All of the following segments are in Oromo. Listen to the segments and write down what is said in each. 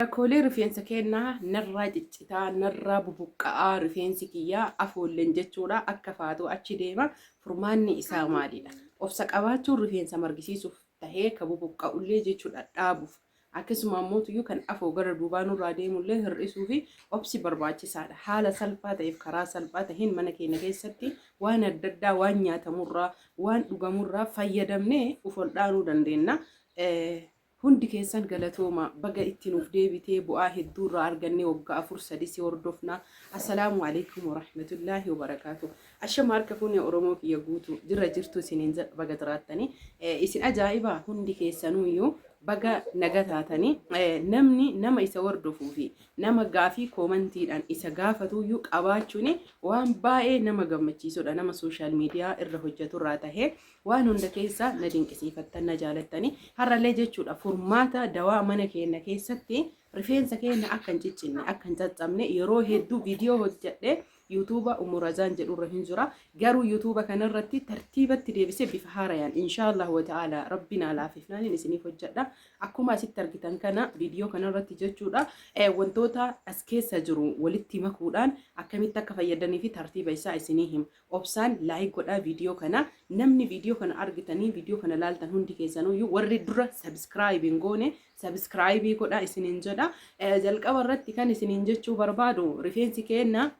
Rakkoolee rifeensa keenyaa narraa ciccitaa narraa bubuqqa'aa rifeensi kiyyaa afoolleen jechuudha akka faatu achi deema furmaanni isaa maalidha? Obsa qabaachuun rifeensa margisiisuuf tahee ka bubuqqa'ullee jechuudha dhaabuuf akkasuma ammoo kan afoo gara duubaa nurraa deemullee hir'isuu fi obsi barbaachisaadha. Haala salphaa ta'eef karaa salphaa taheen mana keenya keessatti waan adda addaa waan nyaatamurraa waan dhugamurraa fayyadamnee uf ol dhaanuu dandeenya. Hundi keessan galatooma baga itti nuuf deebitee bu'aa hedduu irraa argannee waggaa 4-3 hordofna. Assalaamu alaykum wa rahmatullahi wa barakaatuh. Ashama harka fuunee Oromoo kiyya guutuu jirra jirtu isiniin baga jiraattanii isin ajaa'iba hundi keessanuyyuu baga naga taatanii namni nama isa hordofuu fi nama gaafii koomantiidhaan isa gaafatuyyuu qabaachuun waan baay'ee nama gammachiisudha. Nama sooshaal miidiyaa irra hojjeturraa tahee waan hunda keessa na dinqisiifattan na jaalattanii har'allee jechuudha furmaata dawaa mana keenya keessatti rifeensa keenya akka hin ciccinne akka hin caccabne yeroo hedduu viidiyoo hojjedhe YouTube umurazaan jedhurra hin jira garuu YouTube kanarratti tartiibatti deebisee bifa haarayaan inshallah wa ta'ala rabbina laafifnaan isiniif hojjedha akkuma asitti argitan kana viidiyoo kanarratti jechuudha wantoota as keessa jiru walitti makuudhaan akkamitti akka fayyadanii fi tartiiba isaa isinii him obsaan laayik godhaa viidiyoo kana namni viidiyoo kana argitanii viidiyoo kana laaltan hundi keessanuu warri dura subscribe goone subscribe godhaa isiniin jedha jalqaba irratti kan isiniin jechuu barbaadu rifeensi keenya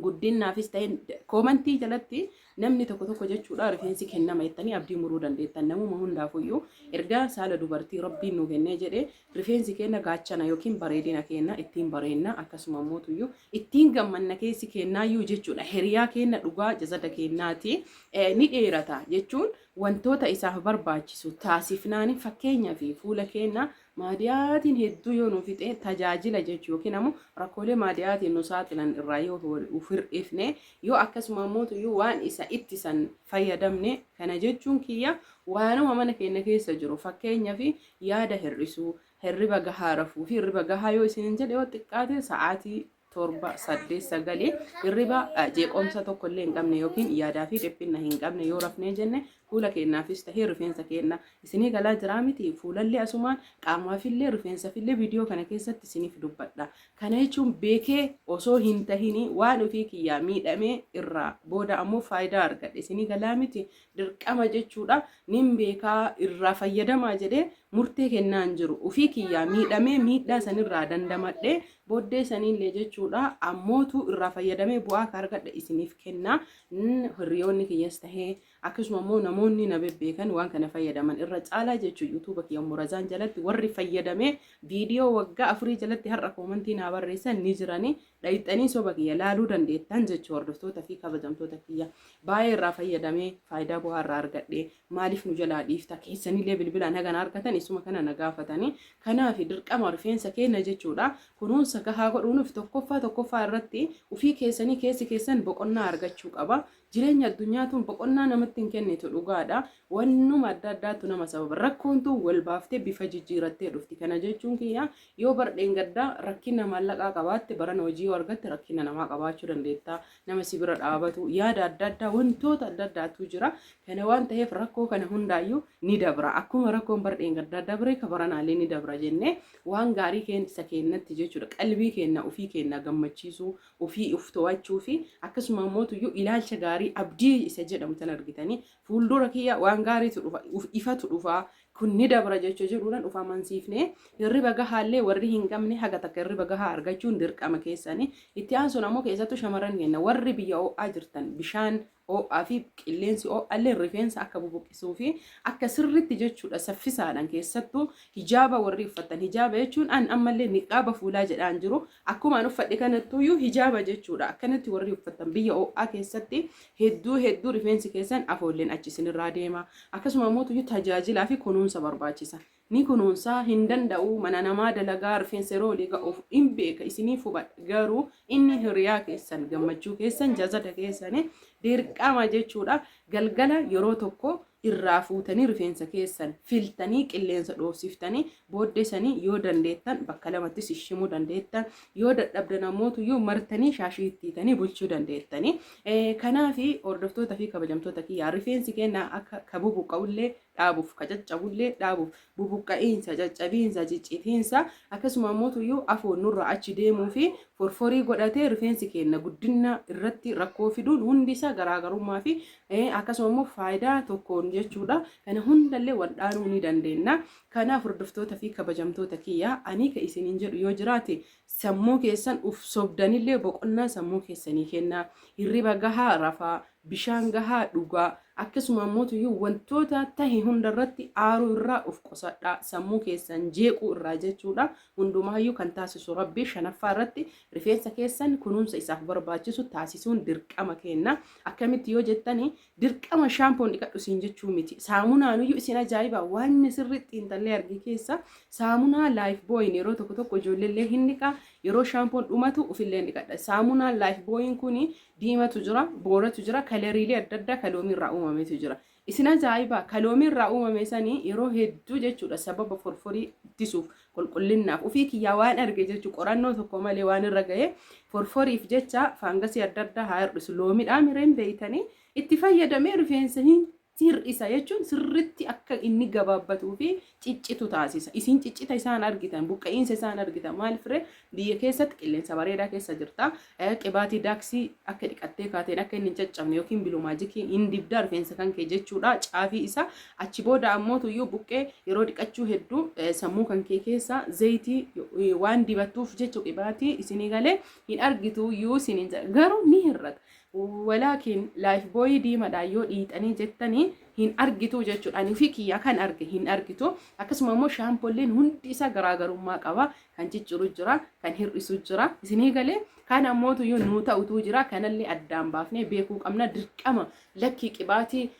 guddinaafis ta'e koomantii jalatti namni tokko jechuudha rifeensi kennama jettanii abdii muruu dandeettan namuma hundaafuyyuu erga saala dubartii rabbiin nu kennee jedhe rifeensi keenya gaachana yookiin bareedina keenya ittiin bareenna akkasuma mootuyyuu ittiin gammanna keessi kennaayyuu jechuudha hiriyaa keenya dhugaa jazada keenyaati ni dheerata jechuun wantoota isaaf barbaachisu taasifnaan fakkeenya fi fuula keenya maadiyaatiin hedduu yoo nuuf ta'e tajaajila jechuu yookiin ammoo rakkoolee maadiyaatiin nu saaxilan irraa yoo hir'ifne yoo akkasuma mootuyyuu waan isa ittisan fayyadamne kana jechuun kiyya waanuma mana keenya keessa jiru fakkeenya fi yaada hir'isuu hirriba gahaa rafuu fi hirriba gahaa yoo isin jedhe yoo xiqqaate sa'aatii 7-8 hirriba jeeqomsa tokko illee hin qabne yookiin yaadaa fi dhiphina hin qabne yoo rafnee jenne fuula keenyaafis tahee rifeensa keenya isinii galaa jira miti fuulallee asumaan qaamaafillee rifeensafillee viidiyoo kana keessatti isiniif dubbadha. Kana jechuun beekee osoo hin tahini waan ofii kiyyaa miidhamee irraa booda ammoo faayidaa argadhe isinii galaa miti dirqama jechuudha nin beekaa irraa fayyadamaa jedhee murtee kennaan jiru ofii kiyyaa miidhamee miidhaa sanirraa dandamadhe booddee saniillee jechuudha ammootu irraa fayyadamee bu'aa argadhe isiniif kenna hiriyoonni kiyyas tahee akkasuma immoo namoonni na bebbeekan waan kana fayyadaman irra caalaa jechuu YouTube kiyya umurazaan jalatti warri fayyadamee viidiyoo waggaa 4 jalatti har'a koomantii naa barreessan ni jirani dhayxanii soba kiyya laaluu dandeettan jechuu hordoftoota fi kabajamtoota kiyya baay'ee irraa fayyadamee faayidaa bu'aa irraa argadhe maaliif nu jalaa dhiifta keessanillee bilbilaan hagan argatan isuma kana na gaafatanii kanaaf dirqama rifeensa keenya jechuudha kunuunsa gahaa godhuuf tokkoffaa irratti ufii keessanii keessi keessan boqonnaa argachuu qaba jireenya addunyaatuun boqonnaa namatti hin kennitu dhugaadha wannuma adda addaatu nama sababa rakkoontu wal baaftee bifa jijjiirattee dhufti kana jechuun kiyya yoo bardeen gaddaa rakkina maallaqaa qabaatte barana hojii yoo argatte rakkina namaa qabaachuu dandeetta nama si bira dhaabatu yaada adda addaa wantoota adda addaatu jira kana waan ta'eef rakkoo kana hundaayyuu ni dabra akkuma rakkoon bardeen gaddaa dabre ka baranaalee ni dabra jennee waan gaarii keessa keenyatti jechuudha qalbii keenya ofii keenya gammachiisuu ofii uf to'achuu fi akkasuma mootuyyuu ilaalcha gaarii abdii isa jedhamu tan argitanii fuuldura kiyya waan gaariitu dhufa ifatu dhufa kun ni dabra jechuu jedhuudhaan dhufa amansiifne hirriba gahaallee warri hin qabne haga takka hirriba gahaa argachuun dirqama keessanii itti aansuun ammoo keessattuu shamarran keenya warri biyya ho'aa jirtan bishaan ho'aa fi qilleensi ho'aallee rifeensa akka bubuqqisuu fi akka sirritti jechuudha saffisaadhaan keessattuu hijaaba warri uffatan hijaaba jechuun an ammallee niqaaba fuulaa jedhaan jiru akkuma an uffadhe kanattuyyuu hijaaba jechuudha akkanatti warri uffatan biyya ho'aa keessatti hedduu rifeensi keessan afoolleen achi isinirraa deema akkasuma mootuyyuu tajaajilaa fi kunuunsa barbaachisa ni kunuunsaa hin danda'u mana namaa dalagaa rifeensa yeroo olii ga'uuf hin beeka isinii fubadha garuu inni hiriyaa keessan gammachuu keessan jazada keessanii dirqama jechuudha galgala yeroo tokko irraa fuutanii rifeensa keessan filtanii qilleensa dhoofsiftanii booddesanii yoo dandeettan bakka lamattis ishimuu dandeettan yoo dadhabdan ammoo martanii shaashii ittiitanii bulchuu dandeettanii kanaafi hordoftoota fi kabajamtoota kiyyaa rifeensi keenya akka bubuqqa'ullee dhaabuuf caccabullee dhaabuuf bubuqqa'iinsa caccabiinsa ciccitiinsa akkasuma mootuyyuu afoon nurra achi deemuu fi forforii godhatee rifeensi keenya guddina irratti rakkoo fiduun hundi isaa garaagarummaa fi akkasuma immoo faayidaa tokkoon jechuudha. Kana hundallee wal'aanuu ni dandeenya. Kanaaf hordoftoota fi kabajamtoota kiyyaa ani ka isiniin jedhu yoo jiraate sammuu keessan uf sobdanillee boqonnaa sammuu keessanii kennaa, hirriba gahaa rafaa, bishaan gahaa dhugaa, akkasuma mootuyyuu wantoota tahe hundarratti aaruu irraa uf qusadhaa, sammuu keessan jeequu irraa jechuudha. Hundumaayyuu kan taasisu rabbii shanaffaa irratti rifeensa keessan kunuunsa isaaf barbaachisu taasisuun dirqama kenna. Akkamitti yoo jettani dirqama shaampoon dhiqadhu siin jechuu miti. Saamunaanuyyuu isin ajaa'iba waan sirriitti intallee argi keessa saamunaa laayif booyin yeroo tokko tokko ijoolleellee hin dhiqa yeroo shaampoon dhumatu ufillee dhiqadha. Saamunaa laayif booyin kuni diimatu jira, booratu jira, kalariilee adda addaa kaloomiin irraa uumametu jira. Isin ajaa'iba kaloomiin irraa uumame sanii yeroo hedduu jechuudha sababa forforii ittisuuf qulqullinaaf ofii kiyyaa waan arge jechuu qorannoo tokko malee waan irra ga'e forforiif jecha faangasii adda addaa haa hir'isu loomiidhaan mireen beeytanii itti fayyadamee rifeensa hir'isa jechuun sirriitti akka inni gabaabbatuu fi ciccitu taasisa. Isin ciccita isaan argitan buqqa'iinsa isaan argitan maal firee biyya keessatti qilleensa bareedaa keessa jirta. Qibaatii daaksii akka dhiqattee kaateen akka inni hin caccabne yookiin bilumaajikii hin dibdaa rifeensa kan kee jechuudha. Caafii isa achi booda ammootuyyuu buqqee yeroo dhiqachuu hedduu sammuu kan kee keessa zayitii waan dibattuuf jechu qibaatii isinii galee hin argitu iyyuu isiniin garuu ni hir'ata. Walaakin laayif booyii diimadhaan yoo dhiixanii jettanii hin argitu jechuudha. Ani ofii kiyyaa kan arge hin argitu. Akkasuma immoo shaampoolleen hundi isaa garaagarummaa qaba. Kan cicciru jira, kan hir'isu jira. Isinii galee kan ammootuyyuu nuu ta'utu jira. Kanallee addaan baafnee beekuu qabna. Dirqama lakkii qibaatii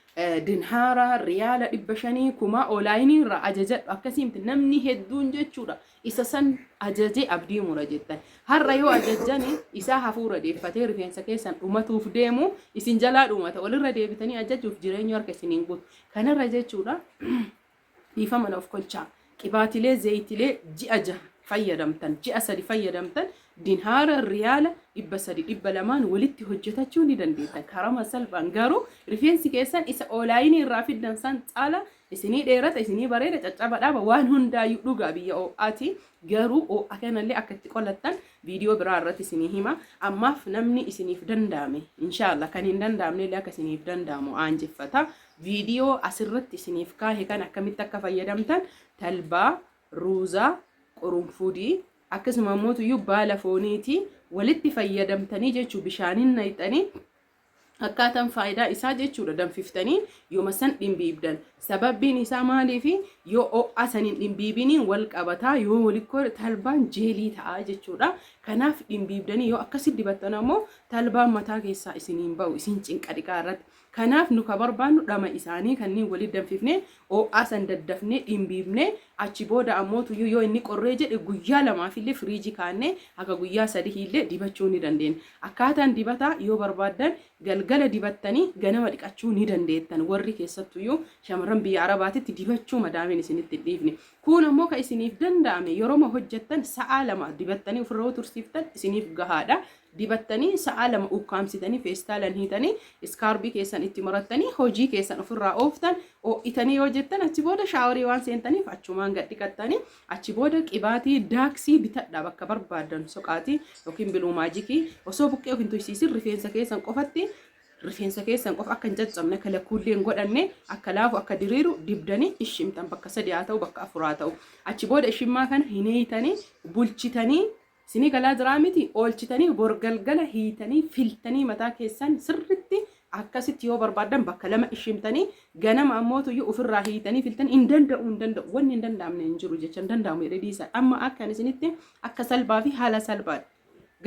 dinhaara riyaala 500 kuma olaayinii irraa ajajadhu akkasiimti namni hedduun jechuudha. Isa san ajajee abdii mura jettan. Har'a yoo ajajjani isaa hafuura deeffatee rifeensa keessan dhumatuuf deemu isin jalaa dhumata. Walirra deebitanii ajajuuf jireenya harka isiniin guutu. Kanarra jechuudha dhiifama of kolchaa. Qibaatilee zayitilee ji'a 6 fayyadamtan, ji'a 3 fayyadamtan dinhaara riyaala 300 walitti hojjetachuu ni dandeettan. Karama salphaan garuu rifeensi keessan isa olaayinii irraa fiddan san caala isinii dheerata isinii bareeda caccaba dhaaba waan hundaayyuu dhugaa biyya oo'aati. Garuu oo'a kanallee akka itti qolattan viidiyoo biraa irratti isinii hima. Ammaaf namni isiniif danda'ame inshaallah kan hin danda'amne illee akka isiniif danda'amu aanjeffata. Viidiyoo asirratti isiniif kaa'e kan akkamitti akka fayyadamtan talbaa, ruuzaa, qurunfudii akkasuma mootuyyuu baala fooniiti walitti fayyadamtanii jechuu bishaaniin nayxanii akkaataan faayidaa isaa jechuudha danfiftanii yooma san dhimbiibdan. Sababbiin isaa maaliifi yoo oo'a saniin dhimbiibiniin wal qabataa yoo walikkoo talbaan jeelii ta'a jechuudha. Kanaaf dhimbiibdanii yoo akkasitti dibattan ammoo talbaan mataa keessaa isiniin ba'u isin cinqa dhiqaa irratti. Kanaaf nu ka barbaannu dhama isaanii kanneen walitti danfifnee oo'aa san daddafnee dhimbiibnee achi booda ammootuyyuu yoo inni qorree jedhe guyyaa lamaafillee firiijii kaannee akka guyyaa 3 illee dibachuu ni dandeenya. Akkaataan dibataa yoo barbaaddan galgala dibattanii ganama dhiqachuu ni dandeettan. Warri keessattuyyuu shamarran biyya arabaatitti dibachuu madaamiin isinitti dhiifne. Kun ammoo ka isiniif danda'ame yeroo hojjettan sa'a 2 dibattanii ofirra tursiiftan isiniif gahaadha. Dibattanii sa'a 2 ukkaamsitanii feestaalan hiitanii iskaarbii keessan itti marattanii hojii keessan ofirraa ooftan oo'itanii yoo jettan achi booda shaaworii waan seentaniif achumaan gad dhiqattanii achi booda qibaatii daaksii bitadhaa bakka barbaadan soqaatii yookiin biluumaajikii osoo buqqee of hin tuysiisin rifeensa keessan qofatti rifeensa keessan qofa akka hin caccabne akka lakkuullee hin godhanne akka laafu akka diriiru dibdanii ishimtan bakka 3 haa ta'u bakka 4 haa ta'u achi booda ishimmaa kana hineeytanii bulchitanii Sini galaa jiraa miti oolchitanii borgalgala hiitanii filtanii mataa keessan sirritti akkasitti yoo barbaadan bakka 2 ishimtanii ganama ammootuyyuu ofirraa hiitanii filtanii hin danda'u wanni hin danda'amne hin jiru jecha hin danda'amu jedhiisa. Amma akkan isinitti akka salphaa fi haala salphaadha.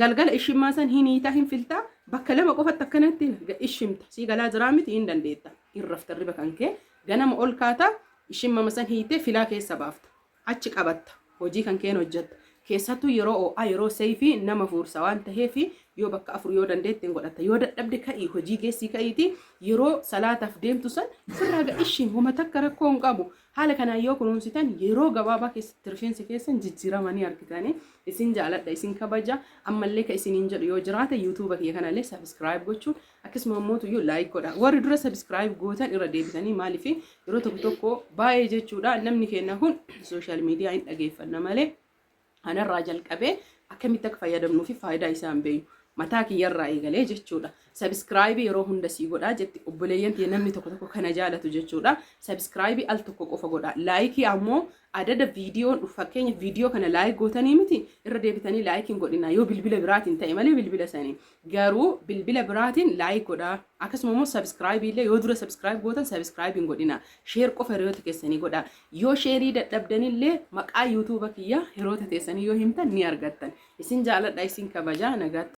Galgala ishimmaa san hiitaa hin filtaa bakka 2 qofatti akkanatti ishimta. Si galaa jiraa miti hin dandeetta. Irrafta riba kan kee ganama ol kaataa ishimma san hiitee filaa keessa baafta. Achi qabatta. Hojii kan keen hojjetta. Keessattuu yeroo oo'aa yeroo sayfii nama fuursa waan ta'eef yoo bakka afur yoo dandeettiin godhatta yoo dadhabde ka'ii hojii geessii ka'iiti yeroo salaataaf deemtu san sirraa ga'ishiin homa takka rakkoo hin qabu haala kanaan yoo kunuunsitan yeroo gabaabaa keessatti rifeensi keessan jijjiiramanii argitanii isin jaaladha isin kabaja ammallee ka isiniin jedhu yoo jiraata yuutuuba kiyya kanallee sabiskiraayib gochuun akkasuma immoo yoo laayik godha warri dura sabiskiraayib gootan irra deebitanii maaliif yeroo tokko tokko baay'ee jechuudha namni keenya kun sooshaal miidiyaa hin dhageeffanna malee anarraa jalqabee akkamitti akka fayyadamnuu fi faayidaa isaa hin beeku mataa kiyyarraa eegalee jechuudha. Sabiskiraayibii yeroo hunda sii godhaa jetti obboleeyyan ta'e namni tokko kana jaalatu jechuudha. Sabiskiraayibii al tokko qofa godhaa. Laayikii ammoo adada viidiyoon fakkeenya viidiyoo kana laayik gootanii miti irra deebitanii laayikiin godhina yoo bilbila biraatiin ta'e malee bilbila sanii garuu bilbila biraatiin laayik godhaa. Akkasuma immoo sabiskiraayibii illee yoo dura sabiskiraayib gootan sabiskiraayibiin godhina. Sheer qofa hiriyoota keessanii godhaa. Yoo sheerii dadhabdanillee maqaa yuutuuba kiyya hiriyoota keessanii yoo himtan ni argattan. Isin jaaladha isin kabajaa nagaatti.